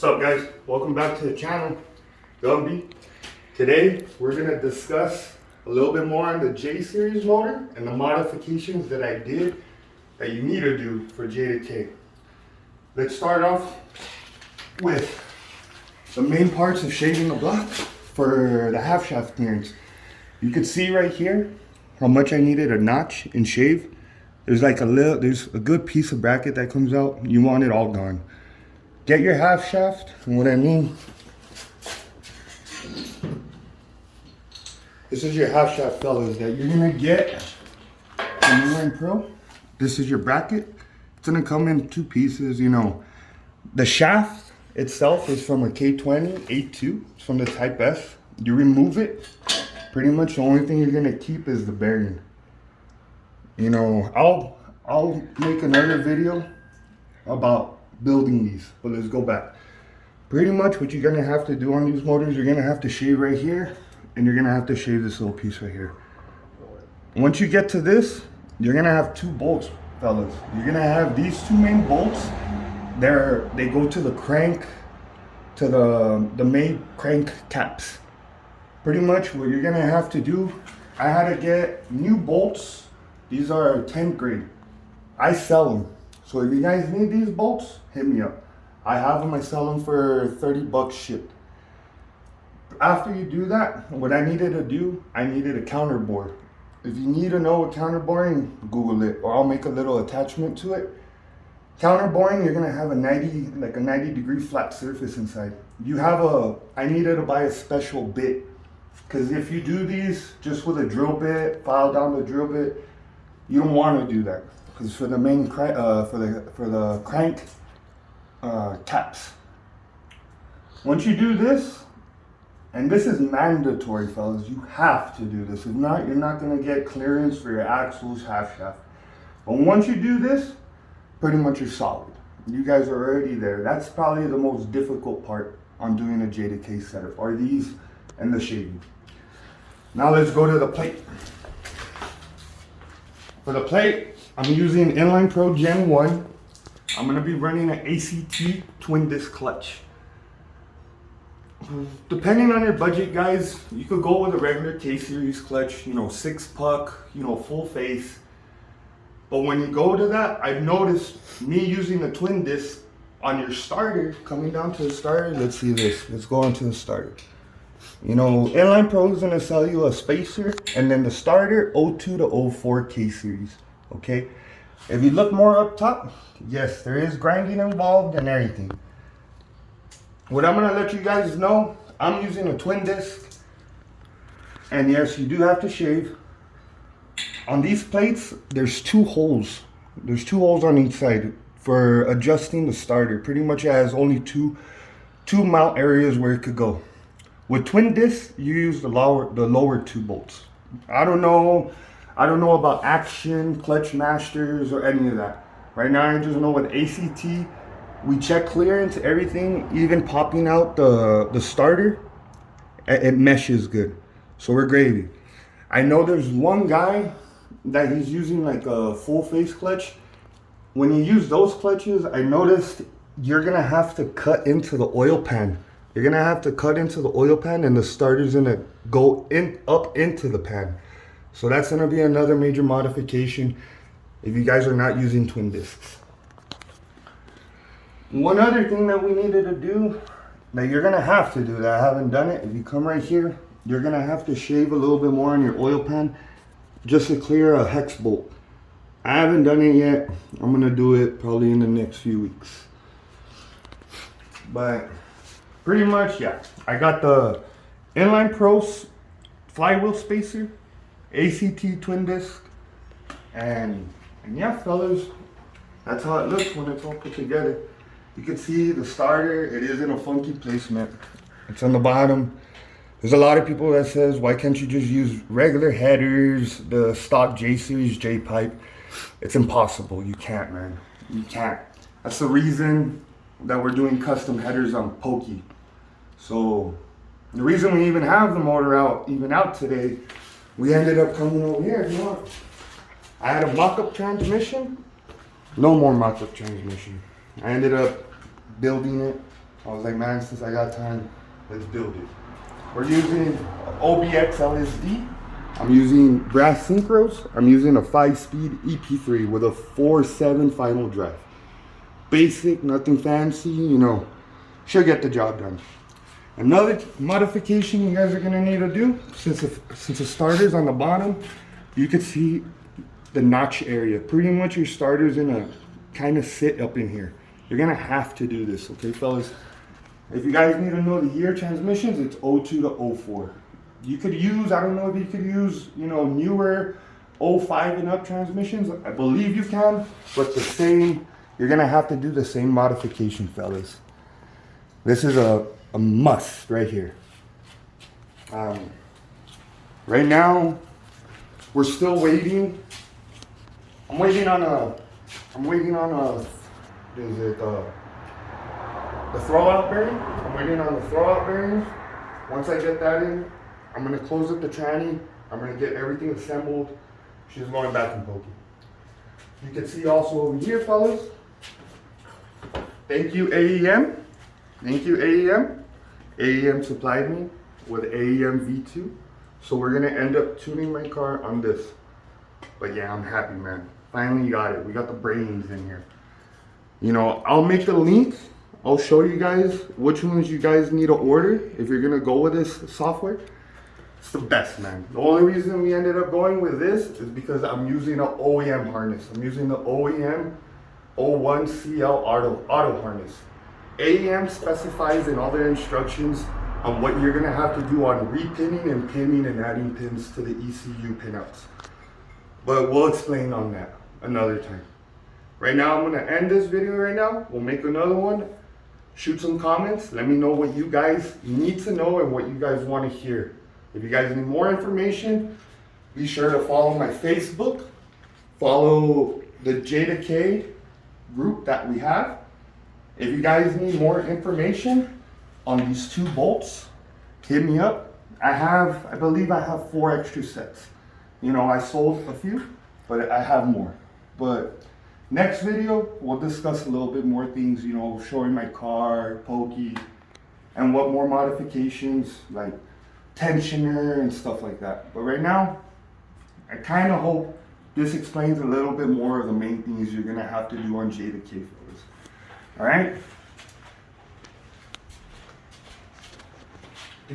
What's up, guys? Welcome back to the channel, Gumby. Today we're gonna discuss a little bit more on the J series motor and the modifications that I did that you need to do for J2K. Let's start off with the main parts of shaving the block for the half shaft clearance. You can see right here how much I needed a notch and shave. There's a good piece of bracket that comes out. You want it all gone. Get your half shaft, and what I mean, this is your half shaft, fellas, that you're gonna get from Line Pro. This is your bracket. It's gonna come in two pieces, you know. The shaft itself is from a K20 A2, it's from the Type S. You remove it, pretty much the only thing you're gonna keep is the bearing. You know, I'll make another video about building these, but let's go back. Pretty much what you're gonna have to do on these motors, you're gonna have to shave right here, and you're gonna have to shave this little piece right here. Once you get to this, you're gonna have two bolts, fellas. You're gonna have these two main bolts. They go to the crank, to the main crank caps. Pretty much what you're gonna have to do, I had to get new bolts. These are 10th grade. I sell them. So if you guys need these bolts, hit me up. I have them, I sell them for 30 bucks shipped. After you do that, what I needed to do, I needed a counter bore. If you need to know what counter boring, Google it, or I'll make a little attachment to it. Counter boring, you're gonna have a 90 degree flat surface inside. I needed to buy a special bit. Cause if you do these just with a drill bit, file down the drill bit, you don't wanna do that. Because for the main crank, for the crank caps. Once you do this, and this is mandatory, fellas, you have to do this. If not, you're not gonna get clearance for your axles, half shaft. But once you do this, pretty much you're solid. You guys are already there. That's probably the most difficult part on doing a J2K setup, are these and the shaving. Now let's go to the plate. For the plate, I'm using Inline Pro Gen 1. I'm gonna be running an ACT twin disc clutch. Depending on your budget, guys, you could go with a regular K series clutch, you know, 6-puck, you know, full face. But when you go to that, I've noticed me using the twin disc on your starter, coming down to the starter, let's see this, let's go on to the starter. You know, Inline Pro is gonna sell you a spacer, and then the starter, 02 to 04 K series. Okay, if you look more up top, yes, there is grinding involved and everything. What I'm gonna let you guys know, I'm using a twin disc, and yes, you do have to shave. On these plates, there's two holes. There's two holes on each side for adjusting the starter. Pretty much it has only two mount areas where it could go. With twin disc, you use the lower two bolts. I don't know about action, clutch masters, or any of that. Right now, I just know with ACT, we check clearance, everything, even popping out the starter, it meshes good. So we're gravy. I know there's one guy that he's using like a full face clutch. When you use those clutches, I noticed you're gonna have to cut into the oil pan. You're gonna have to cut into the oil pan, and the starter's gonna go up into the pan. So that's gonna be another major modification if you guys are not using twin discs. One other thing that we needed to do, that you're gonna have to do, that I haven't done it, if you come right here, you're gonna have to shave a little bit more on your oil pan just to clear a hex bolt. I haven't done it yet. I'm gonna do it probably in the next few weeks. But pretty much, yeah, I got the Inline Pro flywheel spacer, ACT twin disc, and yeah, fellas, that's how it looks when it's all put together. You can see the starter, it is in a funky placement. It's on the bottom. There's a lot of people that says, why can't you just use regular headers, the stock J series J pipe? It's impossible, you can't, man, you can't. That's the reason that we're doing custom headers on Pokey. So the reason we even have the motor out today, we ended up coming over here. You know, I had a mock-up transmission. No more mock-up transmission. I ended up building it. I was like, man, since I got time, let's build it. We're using OBX LSD. I'm using brass synchros. I'm using a 5-speed EP3 with a 4.7 final drive. Basic, nothing fancy, you know, should get the job done. Another modification you guys are gonna need to do, since the starter's on the bottom, you can see the notch area. Pretty much your starter's gonna kind of sit up in here. You're gonna have to do this, okay, fellas? If you guys need to know the year transmissions, it's 02 to 04. You could use, I don't know if you could use, you know, newer 05 and up transmissions. I believe you can, but the same, you're gonna have to do the same modification, fellas. This is a must right here. Right now, we're still waiting. I'm waiting on a, is it the throwout bearing? I'm waiting on the throwout bearing. Once I get that in, I'm gonna close up the tranny. I'm gonna get everything assembled. She's going back and poking. You can see also over here, fellas. Thank you, AEM. Thank you, AEM. AEM supplied me with AEM V2. So we're gonna end up tuning my car on this. But yeah, I'm happy, man. Finally got it. We got the brains in here. You know, I'll make the link. I'll show you guys which ones you guys need to order if you're gonna go with this software. It's the best, man. The only reason we ended up going with this is because I'm using an OEM harness. I'm using the OEM 01CL auto harness. AEM specifies in all their instructions on what you're gonna have to do on repinning and pinning and adding pins to the ECU pinouts. But we'll explain on that another time. Right now, I'm gonna end this video right now. We'll make another one. Shoot some comments. Let me know what you guys need to know and what you guys wanna hear. If you guys need more information, be sure to follow my Facebook. Follow the J2K group that we have. If you guys need more information on these 2 bolts, hit me up. I believe I have 4 extra sets. You know, I sold a few, but I have more. But next video, we'll discuss a little bit more things, you know, showing my car, pokey, and what more modifications, like tensioner and stuff like that. But right now, I kind of hope this explains a little bit more of the main things you're gonna have to do on J2K, fellas. All right?